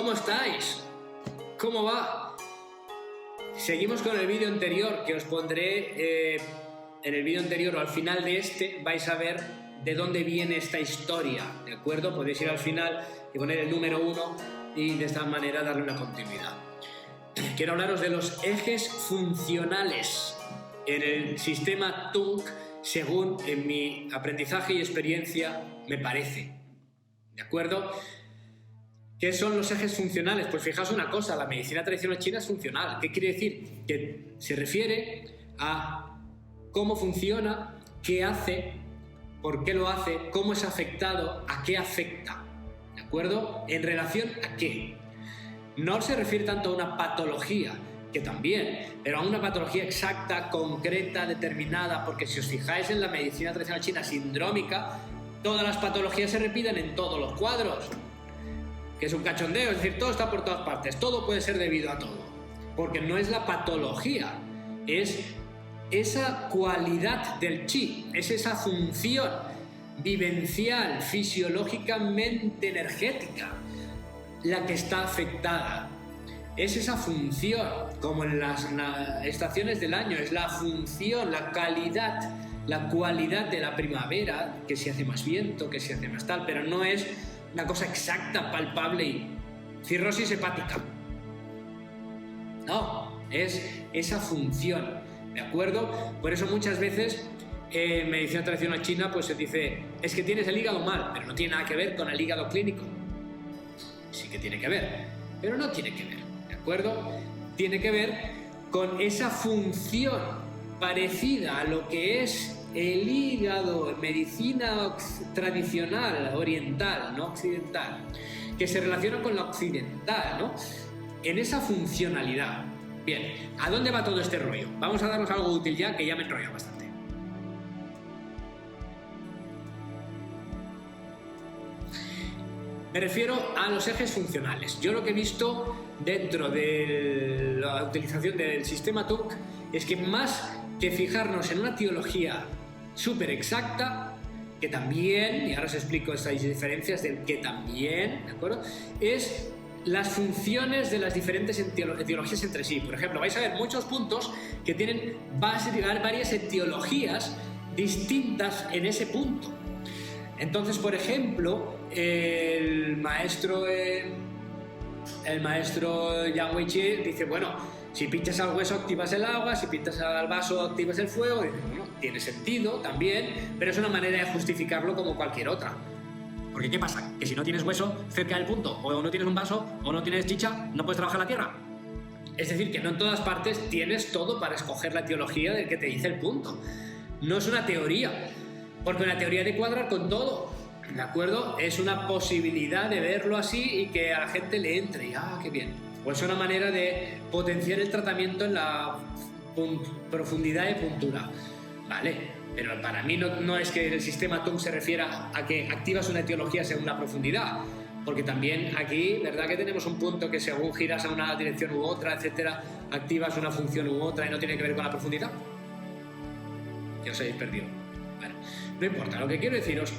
¿Cómo estáis? ¿Cómo va? Seguimos con el vídeo anterior que os pondré en el vídeo anterior o al final de este vais a ver de dónde viene esta historia, ¿de acuerdo? Podéis ir al final y poner el número 1 y de esta manera darle una continuidad. Quiero hablaros de los ejes funcionales en el sistema TUNC según en mi aprendizaje y experiencia me parece, ¿de acuerdo? ¿Qué son los ejes funcionales? Pues fijaos una cosa, la medicina tradicional china es funcional. ¿Qué quiere decir? Que se refiere a cómo funciona, qué hace, por qué lo hace, cómo es afectado, a qué afecta, ¿de acuerdo? ¿En relación a qué? No se refiere tanto a una patología, que también, pero a una patología exacta, concreta, determinada, porque si os fijáis en la medicina tradicional china sindrómica, todas las patologías se repiten en todos los cuadros, que es un cachondeo, es decir, todo está por todas partes, todo puede ser debido a todo, porque no es la patología, es esa cualidad del chi, es esa función vivencial, fisiológicamente energética, la que está afectada. Es esa función, como en las estaciones del año, es la función, la calidad, la cualidad de la primavera, que se hace más viento, que se hace más tal, pero no es una cosa exacta, palpable y cirrosis hepática. No, es esa función, ¿de acuerdo? Por eso muchas veces en medicina tradicional china pues se dice, es que tienes el hígado mal, pero no tiene nada que ver con el hígado clínico. Sí que tiene que ver, pero no tiene que ver, ¿de acuerdo? Tiene que ver con esa función parecida a lo que es el hígado en medicina tradicional, oriental, no occidental, que se relaciona con la occidental, ¿no? En esa funcionalidad. Bien, ¿a dónde va todo este rollo? Vamos a darnos algo útil ya, que ya me enrolla bastante. Me refiero a los ejes funcionales. Yo lo que he visto dentro de la utilización del sistema TUNC es que más que fijarnos en una teología súper exacta, que también, y ahora os explico estas diferencias del que también, ¿de acuerdo? Es las funciones de las diferentes etiologías entre sí. Por ejemplo, vais a ver muchos puntos que tienen varias etiologías distintas en ese punto. Entonces, por ejemplo, el maestro Yang Weiqi dice, bueno, si pinchas al hueso activas el agua, si pinchas al vaso activas el fuego. Y dice, bueno, tiene sentido también, pero es una manera de justificarlo como cualquier otra. Porque ¿qué pasa? Que si no tienes hueso cerca del punto, o no tienes un vaso, o no tienes chicha, no puedes trabajar la tierra. Es decir, que no en todas partes tienes todo para escoger la teología del que te dice el punto. No es una teoría, porque una teoría de cuadrar con todo, ¿de acuerdo? Es una posibilidad de verlo así y que a la gente le entre. Y, qué bien. Pues es una manera de potenciar el tratamiento en la profundidad de puntura, ¿vale? Pero para mí no es que el sistema TUNC se refiera a que activas una etiología según la profundidad, porque también aquí, ¿verdad que tenemos un punto que según giras a una dirección u otra, etcétera, activas una función u otra y no tiene que ver con la profundidad? Ya os habéis perdido. Bueno, no importa, lo que quiero deciros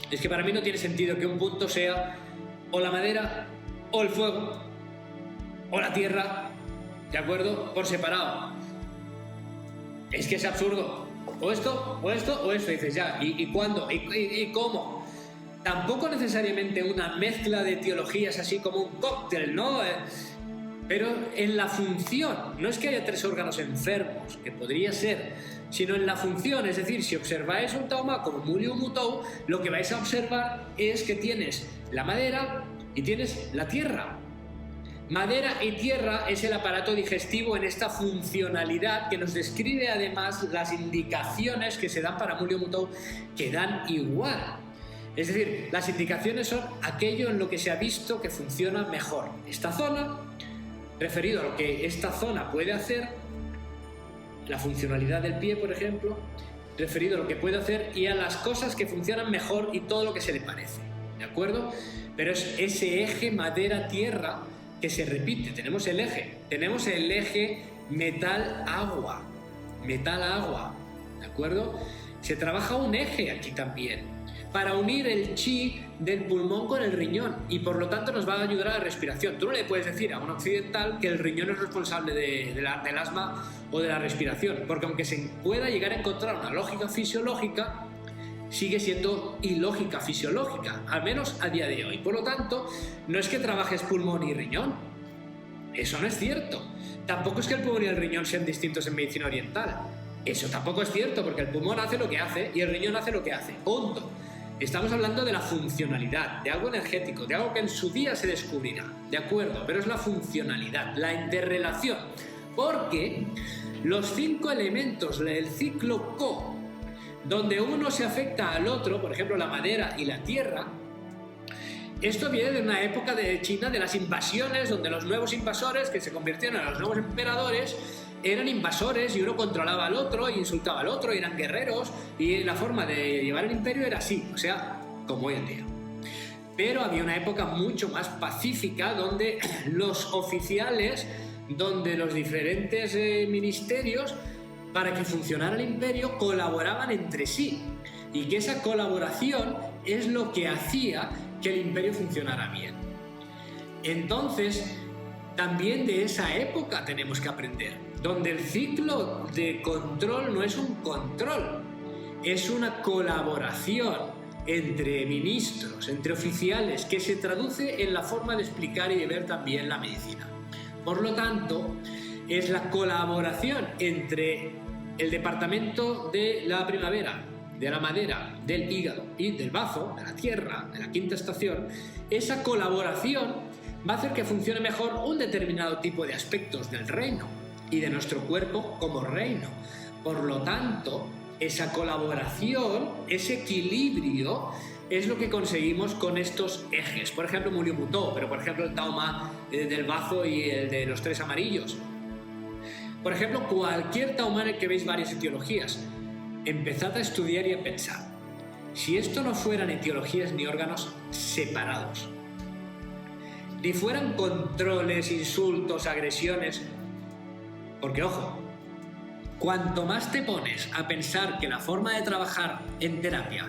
es que para mí no tiene sentido que un punto sea o la madera o el fuego o la tierra, ¿de acuerdo? Por separado. Es que es absurdo. O esto, o esto, o esto. Y dices, ya, ¿y cuándo? ¿Y cómo? Tampoco necesariamente una mezcla de teologías así como un cóctel, ¿no? Pero en la función. No es que haya tres órganos enfermos, que podría ser, sino en la función. Es decir, si observáis un taoma como Muliu Mutou, lo que vais a observar es que tienes la madera y tienes la tierra. Madera y tierra es el aparato digestivo en esta funcionalidad que nos describe además las indicaciones que se dan para Muliu Mutou, que dan igual. Es decir, las indicaciones son aquello en lo que se ha visto que funciona mejor. Esta zona, referido a lo que esta zona puede hacer, la funcionalidad del pie, por ejemplo, referido a lo que puede hacer y a las cosas que funcionan mejor y todo lo que se le parece, ¿de acuerdo? Pero es ese eje madera-tierra que se repite. Tenemos el eje metal-agua, ¿de acuerdo? Se trabaja un eje aquí también. para unir el chi del pulmón con el riñón y por lo tanto nos va a ayudar a la respiración. Tú no le puedes decir a un occidental que el riñón es responsable del asma o de la respiración, porque aunque se pueda llegar a encontrar una lógica fisiológica, sigue siendo ilógica fisiológica, al menos a día de hoy. Por lo tanto, no es que trabajes pulmón y riñón, eso no es cierto. Tampoco es que el pulmón y el riñón sean distintos en medicina oriental, eso tampoco es cierto, porque el pulmón hace lo que hace y el riñón hace lo que hace, punto. Estamos hablando de la funcionalidad, de algo energético, de algo que en su día se descubrirá, de acuerdo, pero es la funcionalidad, la interrelación, porque los 5 elementos del ciclo Qo, donde uno se afecta al otro, por ejemplo la madera y la tierra, esto viene de una época de China de las invasiones, donde los nuevos invasores, que se convirtieron en los nuevos emperadores, eran invasores y uno controlaba al otro y insultaba al otro y eran guerreros y la forma de llevar el imperio era así, o sea, como hoy en día. Pero había una época mucho más pacífica donde los oficiales, donde los diferentes ministerios, para que funcionara el imperio, colaboraban entre sí y que esa colaboración es lo que hacía que el imperio funcionara bien. Entonces, también de esa época tenemos que aprender, donde el ciclo de control no es un control, es una colaboración entre ministros, entre oficiales, que se traduce en la forma de explicar y de ver también la medicina. Por lo tanto, es la colaboración entre el departamento de la primavera, de la madera, del hígado y del bazo, de la tierra, de la quinta estación. Esa colaboración va a hacer que funcione mejor un determinado tipo de aspectos del reino y de nuestro cuerpo como reino. Por lo tanto, esa colaboración, ese equilibrio, es lo que conseguimos con estos ejes. Por ejemplo, Mulyo Mutó, pero por ejemplo el Taoma del bazo y el de los 3 amarillos. Por ejemplo, cualquier Taoma en el que veis varias etiologías, empezad a estudiar y a pensar. Si esto no fueran etiologías ni órganos separados, ni fueran controles, insultos, agresiones, porque ojo, cuanto más te pones a pensar que la forma de trabajar en terapia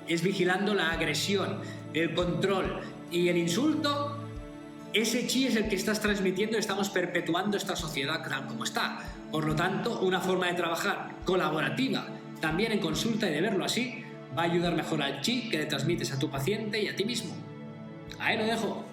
es vigilando la agresión, el control y el insulto, ese chi es el que estás transmitiendo y estamos perpetuando esta sociedad tal como está. Por lo tanto, una forma de trabajar colaborativa, también en consulta y de verlo así, va a ayudar mejor al chi que le transmites a tu paciente y a ti mismo. Ahí lo dejo.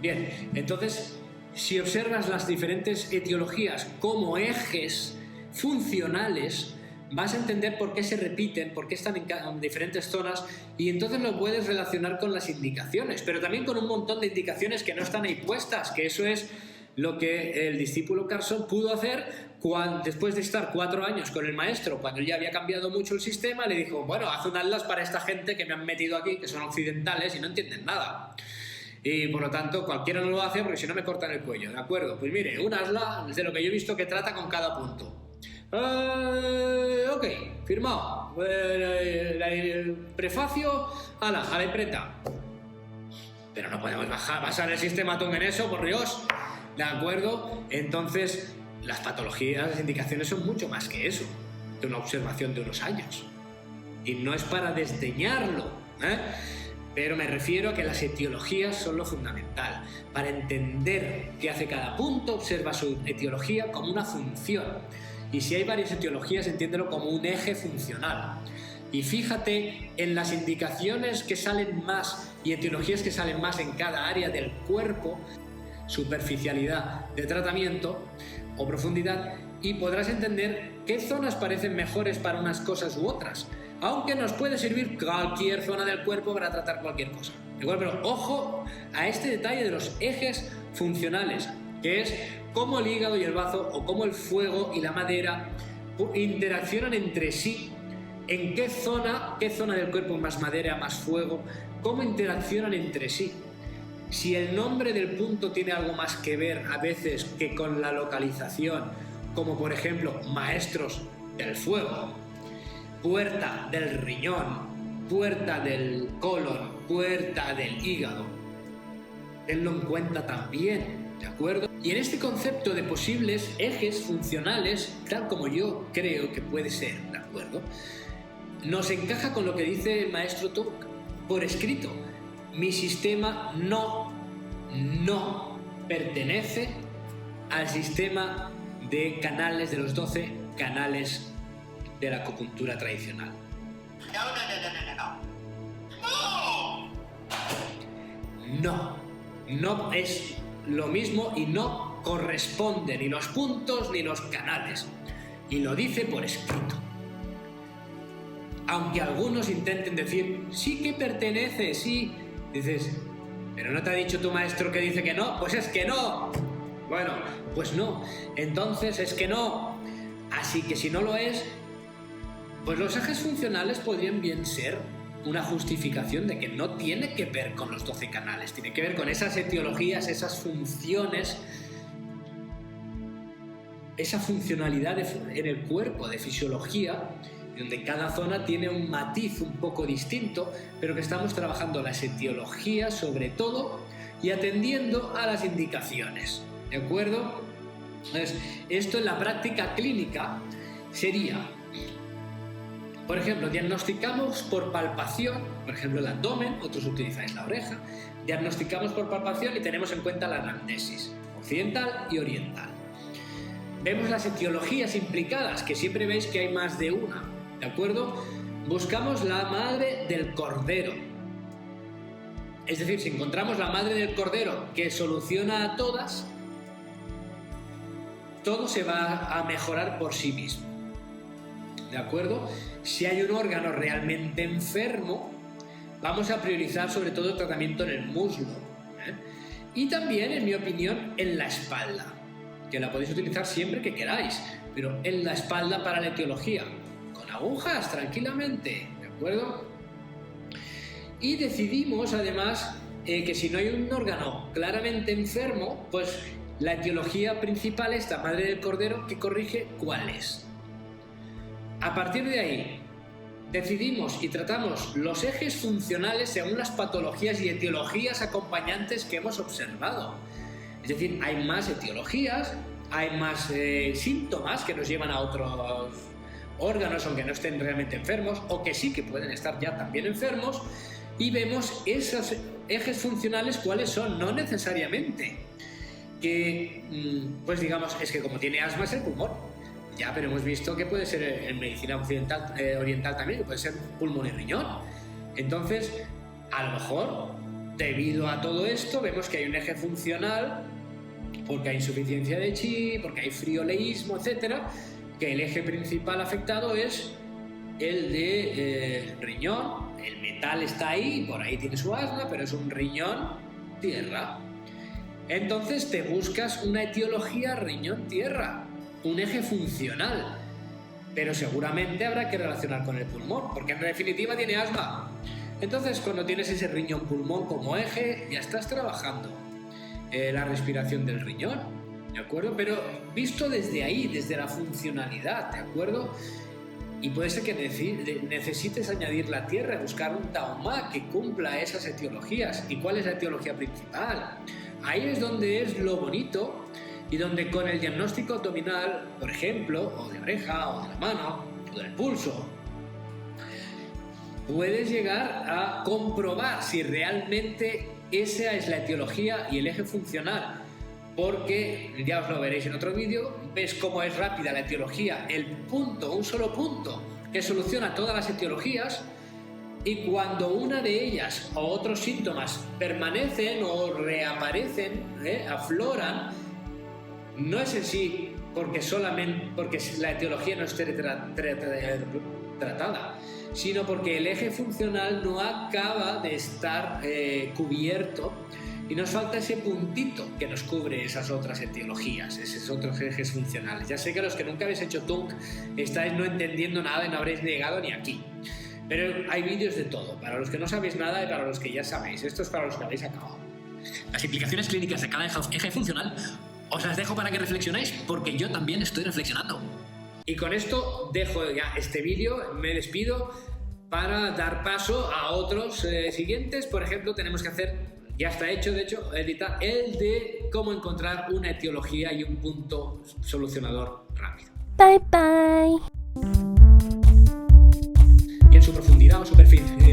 Bien, entonces, si observas las diferentes etiologías como ejes funcionales, vas a entender por qué se repiten, por qué están en diferentes zonas y entonces lo puedes relacionar con las indicaciones, pero también con un montón de indicaciones que no están ahí puestas, que eso es lo que el discípulo Carson pudo hacer después de estar 4 años con el maestro, cuando ya había cambiado mucho el sistema. Le dijo, bueno, haz un atlas para esta gente que me han metido aquí, que son occidentales y no entienden nada. Y por lo tanto, cualquiera no lo hace porque si no me cortan el cuello, ¿de acuerdo? Pues mire, un atlas de lo que yo he visto que trata con cada punto. Ok, firmado. El prefacio a la imprenta. Pero no podemos basar el sistema Tung en eso, por Dios. ¿De acuerdo? Entonces, las patologías, las indicaciones son mucho más que eso, de una observación de unos años. Y no es para desdeñarlo, pero me refiero a que las etiologías son lo fundamental. Para entender qué hace cada punto, observa su etiología como una función. Y si hay varias etiologías, entiéndelo como un eje funcional. Y fíjate en las indicaciones que salen más y etiologías que salen más en cada área del cuerpo, superficialidad de tratamiento o profundidad, y podrás entender qué zonas parecen mejores para unas cosas u otras, aunque nos puede servir cualquier zona del cuerpo para tratar cualquier cosa. ¿De acuerdo? Pero ojo a este detalle de los ejes funcionales, que es cómo el hígado y el bazo o cómo el fuego y la madera interaccionan entre sí, en qué zona del cuerpo más madera, más fuego, cómo interaccionan entre sí. Si el nombre del punto tiene algo más que ver a veces que con la localización, como por ejemplo maestros del fuego, puerta del riñón, puerta del colon, puerta del hígado, tenlo en cuenta también, ¿de acuerdo? Y en este concepto de posibles ejes funcionales, tal como yo creo que puede ser, ¿de acuerdo? nos encaja con lo que dice el maestro Tung por escrito. Mi sistema no pertenece al sistema de canales, de los 12 canales de la acupuntura tradicional. No es lo mismo y no corresponde ni los puntos ni los canales. Y lo dice por escrito. Aunque algunos intenten decir, sí que pertenece, sí. Dices, ¿pero no te ha dicho tu maestro que dice que no? Pues es que no. Bueno, pues no. Entonces es que no. Así que si no lo es, pues los ejes funcionales podrían bien ser una justificación de que no tiene que ver con los 12 canales, tiene que ver con esas etiologías, esas funciones, esa funcionalidad en el cuerpo de fisiología, donde cada zona tiene un matiz un poco distinto, pero que estamos trabajando las etiologías sobre todo y atendiendo a las indicaciones, ¿de acuerdo? Entonces, esto en la práctica clínica sería, por ejemplo, diagnosticamos por palpación, por ejemplo el abdomen, otros utilizáis la oreja, diagnosticamos por palpación y tenemos en cuenta la anamnesis occidental y oriental. Vemos las etiologías implicadas, que siempre veis que hay más de una, ¿de acuerdo? Buscamos la madre del cordero. Es decir, si encontramos la madre del cordero que soluciona a todas, todo se va a mejorar por sí mismo, ¿de acuerdo? Si hay un órgano realmente enfermo, vamos a priorizar sobre todo el tratamiento en el muslo, y también, en mi opinión, en la espalda, que la podéis utilizar siempre que queráis, pero en la espalda para la etiología, con agujas, tranquilamente, ¿de acuerdo? Y decidimos, además, que si no hay un órgano claramente enfermo, pues la etiología principal, esta madre del cordero, que corrige cuál es. A partir de ahí, decidimos y tratamos los ejes funcionales según las patologías y etiologías acompañantes que hemos observado. Es decir, hay más etiologías, hay más síntomas que nos llevan a otros órganos, aunque no estén realmente enfermos, o que sí que pueden estar ya también enfermos, y vemos esos ejes funcionales cuáles son, no necesariamente. Que, pues digamos, es que como tiene asma es el pulmón. Ya, pero hemos visto que puede ser en medicina occidental, oriental también, que puede ser pulmón y riñón. Entonces, a lo mejor, debido a todo esto, vemos que hay un eje funcional, porque hay insuficiencia de chi, porque hay frioleísmo, etcétera, que el eje principal afectado es el de riñón. El metal está ahí, por ahí tiene su asma, pero es un riñón tierra. Entonces te buscas una etiología riñón-tierra, un eje funcional, pero seguramente habrá que relacionar con el pulmón, porque en definitiva tiene asma. Entonces, cuando tienes ese riñón-pulmón como eje, ya estás trabajando la respiración del riñón, ¿de acuerdo? Pero visto desde ahí, desde la funcionalidad, ¿de acuerdo? Y puede ser que necesites añadir la tierra, buscar un taumá que cumpla esas etiologías. ¿Y cuál es la etiología principal? Ahí es donde es lo bonito y donde con el diagnóstico abdominal, por ejemplo, o de oreja, o de la mano, o del pulso, puedes llegar a comprobar si realmente esa es la etiología y el eje funcional, porque ya os lo veréis en otro vídeo, ves cómo es rápida la etiología, el punto, un solo punto que soluciona todas las etiologías, y cuando una de ellas o otros síntomas permanecen o reaparecen, afloran, no es en sí porque la etiología no esté tratada, sino porque el eje funcional no acaba de estar cubierto y nos falta ese puntito que nos cubre esas otras etiologías, esos otros ejes funcionales. Ya sé que los que nunca habéis hecho Tung estáis no entendiendo nada y no habréis llegado ni aquí. Pero hay vídeos de todo, para los que no sabéis nada y para los que ya sabéis. Esto es para los que habéis acabado. Las implicaciones clínicas de cada eje funcional os las dejo para que reflexionéis, porque yo también estoy reflexionando. Y con esto dejo ya este vídeo, me despido para dar paso a otros siguientes. Por ejemplo, tenemos que hacer, ya está hecho de hecho, editar el de cómo encontrar una etiología y un punto solucionador rápido. Bye bye. quedamos súper fines.